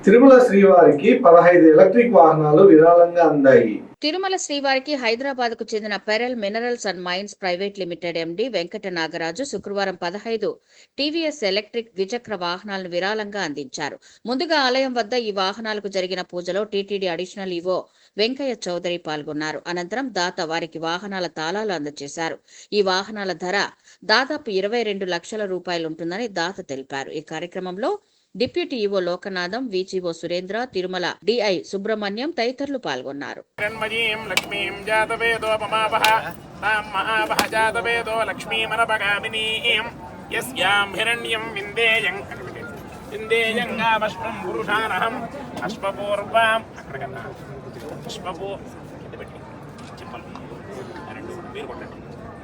తిరుమల శ్రీవారికి 15 ఎలక్ట్రిక్ వాహనాలు విరాళంగా అందాయి. తిరుమల శ్రీవారికి హైదరాబాద్ కు చెందిన pearl minerals and mines private limited MD Venkata Nagaraju శుక్రవారం 15 టీవీఎస్ ఎలక్ట్రిక్ ద్విచక్ర వాహనాలను విరాళంగా అందించారు. ముందుగా ఆలయం వద్ద ఈ వాహనాలకు జరిగిన పూజలో TTD additional EO Venkaiah Chowdary పాల్గొన్నారు. అనంతరం దాత వారికి వాహనాల తాళాలు అందజేశారు. ఈ వాహనాల ధర దాదాపు 22 లక్షల రూపాయలుంటుందని దాత తెలిపారు. ఈ కార్యక్రమంలో deputy EO Lokanatham, VGO Surendra, Tirumala DI Subrahmanyam తదితరులు పాల్గొన్నారు.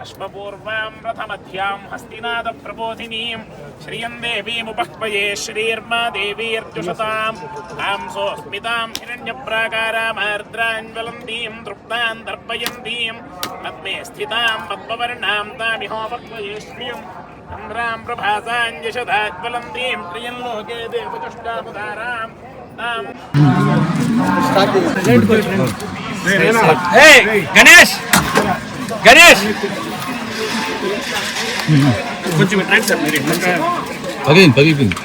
అశ్వపూర్వాం రథమధ్యాం హస్తినాద ప్రబోధినీం శ్రియం దేవీముపహ్వయే శ్రీర్మా దేవీర్జుషతాం తాం సోస్మితాం హిరణ్యప్రాకారామార్ద్రాంజ్వలంతీం తృప్తాం దర్పయంతీం పద్మే స్థితాం పద్మవర్ణాం తామిహోపహ్వయే శ్రియం చంద్రాం ప్రభాసాంజశదాజ్వలంతీం ప్రియం లోకే దేవతుష్టాముదారాం తాం. గణేష్ గణేష్ కొంచెం రండి సార్ మీరు పగిలింది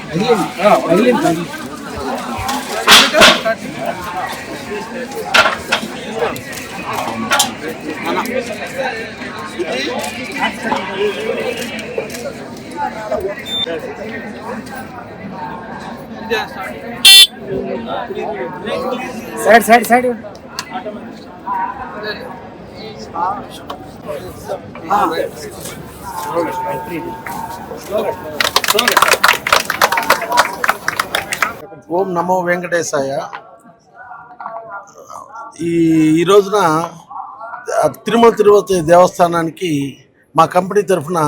సైడ్ సైడ్ ఓం నమో వెంకటేశాయ. ఈ రోజున తిరుమల తిరుపతి దేవస్థానానికి మా కంపెనీ తరఫున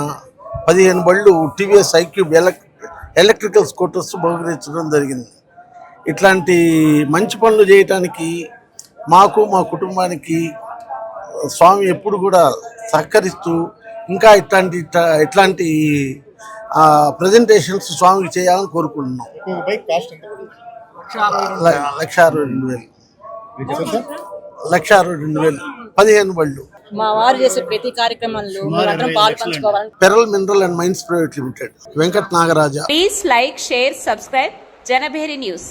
15 బళ్ళు టీవీఎస్ ఐక్యూబ్ ఎలక్ట్రికల్ స్కూటర్స్ బహుకరించడం జరిగింది. ఇట్లాంటి మంచి పనులు చేయటానికి మాకు మా కుటుంబానికి స్వామి ఎప్పుడు కూడా సహకరిస్తూ ఇంకా ఇట్లాంటి ప్రజెంటేషన్స్ స్వామికి చేయాలని కోరుకుంటున్నాం. 1,62,000 15 బళ్ళు. మా వారు చేసే ప్రతి కార్యక్రమంలో పాల్పంచుకోవాలి. Pearl mineral and mines private limited Venkata Nagaraja. Please like, share, subscribe Janabheri news.